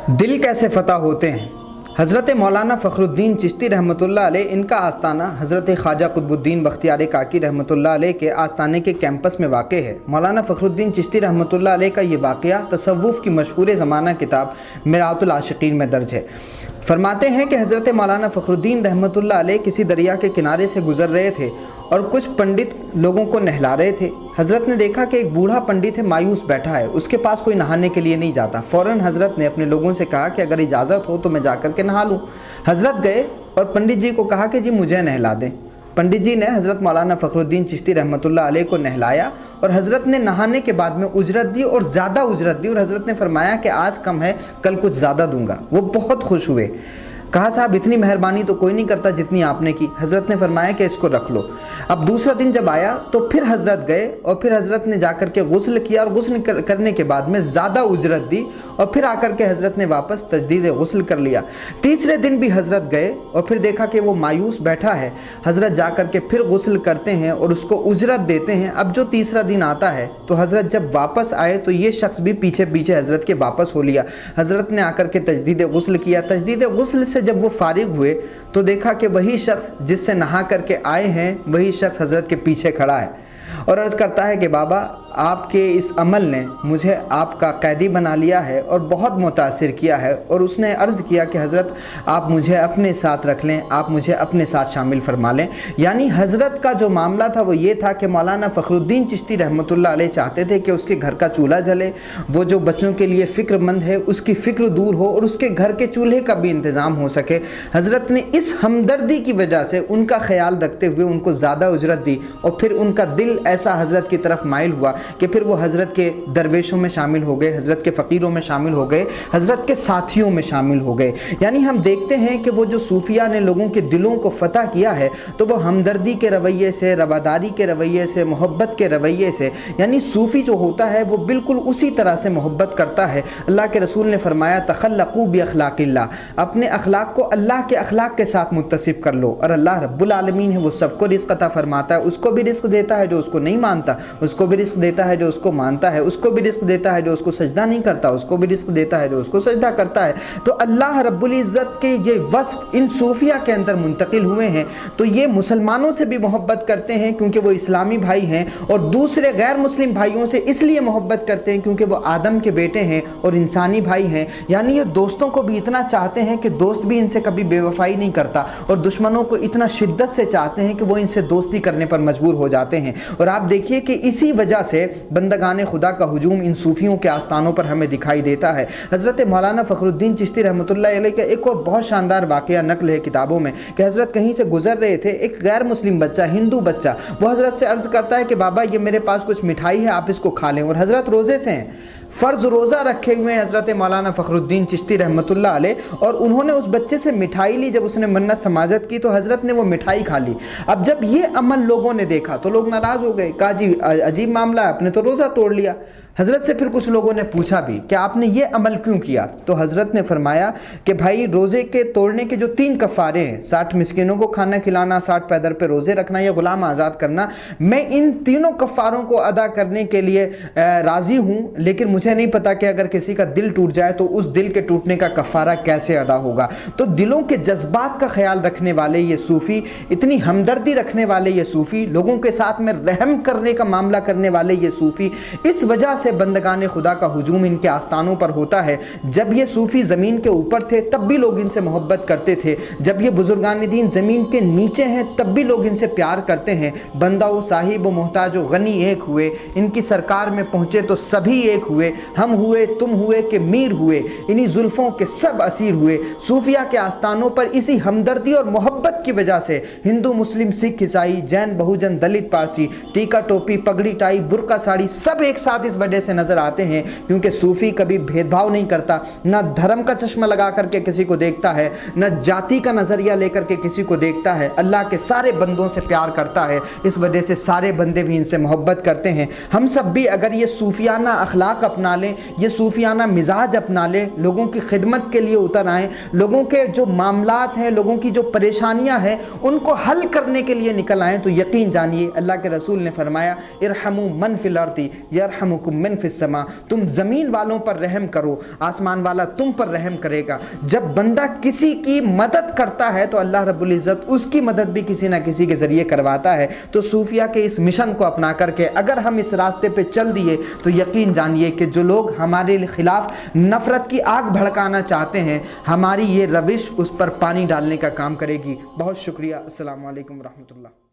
दिल कैसे फ़तह होते हैं। हज़रत मौलाना फ़खरुद्दीन चिश्ती रहमतुल्लाह अलैह, इनका आस्ताना हज़रत ख्वाजा कुतुबुद्दीन बख्तियार काकी रहमतुल्लाह अलैह के आस्ताने के कैंपस में वाक़ है। मौलाना फ़खरुद्दीन चिश्ती रहमतुल्लाह अलैह का ये वाक़या तसव्वुफ़ की मशहूर ज़माना किताब मिरातुल आशिकीन में दर्ज है। फरमाते हैं कि हज़रत मौलाना फ़खरुद्दीन रहमतुल्लाह अलैह किसी दरिया के किनारे से गुज़र रहे थे और कुछ पंडित लोगों को नहला रहे थे। हज़रत ने देखा कि एक बूढ़ा पंडित है, मायूस बैठा है, उसके पास कोई नहाने के लिए नहीं जाता। फ़ौरन हज़रत ने अपने लोगों से कहा कि अगर इजाज़त हो तो मैं जाकर के नहा लूँ। हज़रत गए और पंडित जी को कहा कि जी मुझे नहला दें। पंडित जी ने हज़रत मौलाना फ़खरुद्दीन चिश्ती रहमतुल्लाह अलैह को नहलाया और हज़रत ने नहाने के बाद में उजरत दी और ज़्यादा उजरत दी, और हज़रत ने फरमाया कि आज कम है, कल कुछ ज़्यादा दूंगा। वो बहुत खुश हुए। कहा साहब इतनी मेहरबानी तो कोई नहीं करता जितनी आपने की। हज़रत ने फरमाया कि इसको रख लो। अब दूसरा दिन जब आया तो फिर हज़रत गए और फिर हज़रत ने जाकर के गुस्ल किया और गुस्ल करने के बाद में ज़्यादा उजरत दी और फिर आकर के हज़रत ने वापस तजदीद गुस्ल कर लिया। तीसरे दिन भी हज़रत गए और फिर देखा कि वो मायूस बैठा है। हज़रत जाकर के फिर गुस्ल करते हैं और उसको उजरत देते हैं। अब जो तीसरा दिन आता है तो हज़रत जब वापस आए तो ये शख्स भी पीछे पीछे हज़रत के वापस हो लिया। हज़रत ने आकर के तजदीद गुस्ल किया। तजदीद गुस्ल से जब वो फारिग हुए तो देखा कि वही शख्स जिससे नहा करके आए हैं वही शख्स हज़रत के पीछे खड़ा है और अर्ज़ करता है कि बाबा आपके इस अमल ने मुझे आपका कैदी बना लिया है और बहुत मुतासिर किया है। और उसने अर्ज़ किया कि हज़रत आप मुझे अपने साथ रख लें, आप मुझे अपने साथ शामिल फरमा लें। यानी हज़रत का जो मामला था वो ये था कि मौलाना फ़खरुद्दीन चिश्ती रहमतुल्लाह अलैह चाहते थे कि उसके घर का चूल्हा जले, वो जो बच्चों के लिए फ़िक्रमंद है उसकी फ़िक्र दूर हो और उसके घर के चूल्हे का भी इंतज़ाम हो सके। हज़रत ने इस हमदर्दी की वजह से उनका ख्याल रखते हुए उनको ज़्यादा उजरत दी और फिर उनका दिल ऐसा हज़रत की तरफ माइल हुआ कि फिर वो हज़रत के दरवेशों में शामिल हो गए, हज़रत के फ़कीरों में शामिल हो गए, हज़रत के साथियों में शामिल हो गए। यानी हम देखते हैं कि वो जो सूफिया ने लोगों के दिलों को फ़तह किया है तो वो हमदर्दी के रवैये से, रवादारी के रवैये से, मोहब्बत के रवैये से, यानी सूफ़ी जो होता है वो बिल्कुल उसी तरह से मोहब्बत करता है। अल्लाह के रसूल ने फरमाया तखल्लक़ू बि अख़लाक़िल्लाह, अपने अखलाक को अल्लाह के अखलाक के साथ मुत्तसिफ़ कर लो। और अल्लाह रब्बुल आलमीन है वो सबको रिज़्क़ अता फरमाता है, उसको भी रिज़्क़ देता है जो उसको नहीं मानता, उसको भी रिज़्क़ देता है जो उसको मानता है, उसको भी रिज़्क़ देता है जो उसको सजदा नहीं करता, उसको भी रिज़्क़ देता है जो उसको सजदा करता है। तो अल्लाह रब्बुल इज़्ज़त के ये वस्फ़ इन सूफिया के अंदर मुंतकिल हुए हैं। तो ये मुसलमानों से भी मोहब्बत करते हैं क्योंकि वो इस्लामी भाई हैं, और दूसरे गैर मुस्लिम भाइयों से इसलिए मोहब्बत करते हैं क्योंकि वो आदम के बेटे हैं और इंसानी भाई हैं। यानी ये दोस्तों को भी इतना चाहते हैं कि दोस्त भी इनसे कभी बेवफाई नहीं करता, और दुश्मनों को इतना शिद्दत से चाहते हैं कि वो इनसे दोस्ती करने पर मजबूर हो जाते हैं। और आप देखिए कि इसी वजह से बंदगाने खुदा का हुजूम इन सूफियों के आस्थानों पर हमें दिखाई देता है। हज़रत मौलाना फ़खरुद्दीन चिश्ती रहमतुल्लाह अलैह का एक और बहुत शानदार वाक़या नकल है किताबों में कि हज़रत कहीं से गुजर रहे थे, एक गैर मुस्लिम बच्चा, हिंदू बच्चा, वो हज़रत से अर्ज़ करता है कि बाबा ये मेरे पास कुछ मिठाई है, आप इसको खा लें। और हज़रत रोज़े से हैं, फ़र्ज़ रोज़ा रखे हुए हैं हज़रत मौलाना फ़खरुद्दीन चिश्ती रहमतुल्लाह अलैह, और उन्होंने उस बच्चे से मिठाई ली। जब उसने मन्नत समाजत की तो हज़रत ने वो मिठाई खा ली। अब जब ये अमल लोगों ने देखा तो लोग नाराज़ हो गए, कहा जी अजीब मामला है, आपने तो रोज़ा तोड़ लिया। हज़रत से फिर कुछ लोगों ने पूछा भी कि आपने ये अमल क्यों किया। तो हज़रत ने फरमाया कि भाई रोज़े के तोड़ने के जो 3 कफ़ारे हैं, 60 मिस्किनों को खाना खिलाना, 60 पैदर पे रोज़े रखना या ग़ुलाम आज़ाद करना, मैं इन तीनों कफ़ारों को अदा करने के लिए राज़ी हूँ, लेकिन मुझे नहीं पता कि अगर किसी का दिल टूट जाए तो उस दिल के टूटने का कफ़ारा कैसे अदा होगा। तो दिलों के जज्बात का ख्याल रखने वाले ये सूफ़ी, इतनी हमदर्दी रखने वाले ये सूफ़ी, लोगों के साथ में रहम करने का मामला करने वाले ये सूफ़ी, इस वजह से बंदगाने खुदा का हुजूम इनके आस्थानों पर होता है। जब ये सूफ़ी ज़मीन के ऊपर थे तब भी लोग इनसे मोहब्बत करते थे, जब ये बुजुर्गान दीन ज़मीन के नीचे हैं तब भी लोग इनसे प्यार करते हैं। बंदा व साहिब व मोहताज व गनी एक हुए, इनकी सरकार में पहुँचे तो सभी एक हुए, हम हुए तुम हुए कि मीर हुए, इन्हीं जुल्फ़ों के सब असीर हुए। सूफिया के आस्थानों पर इसी हमदर्दी और मोहब्बत की वजह से हिंदू, मुस्लिम, सिख, ईसाई, जैन, बहुजन, दलित, पारसी, टीका, टोपी, पगड़ी, टाई, बुर्का, साड़ी, सब एक साथ इस वजह से नजर आते हैं क्योंकि सूफी कभी भेदभाव नहीं करता, ना धर्म का चश्मा लगा करके किसी को देखता है, ना जाति का नजरिया लेकर के किसी को देखता है, अल्लाह के सारे बंदों से प्यार करता है। इस वजह से सारे बंदे भी इनसे मोहब्बत करते हैं। हम सब भी अगर ये सूफियाना अखलाक अपना लें, ये सूफियाना मिजाज अपना लें, लोगों की खिदमत के लिए उतर आएँ, लोगों के जो मामलात हैं, लोगों की जो परेशानियां हैं उनको हल करने के लिए निकल आएँ, तो यकीन जानिए अल्लाह के रसूल ने फरमाया इरहमू मन फिल अर्दी यरहमुकुम من فی السما, تم زمین والوں پر رحم کرو, آسمان والا تم پر رحم کرے گا. جب بندہ کسی کی مدد کرتا ہے تو اللہ رب العزت اس کی مدد بھی کسی نہ کسی کے ذریعے کرواتا ہے. تو صوفیہ کے اس مشن کو اپنا کر کے اگر ہم اس راستے پہ چل دیے تو یقین جانیے کہ جو لوگ ہمارے خلاف نفرت کی آگ بھڑکانا چاہتے ہیں, ہماری یہ روش اس پر پانی ڈالنے کا کام کرے گی. بہت شکریہ. السلام علیکم ورحمۃ اللہ.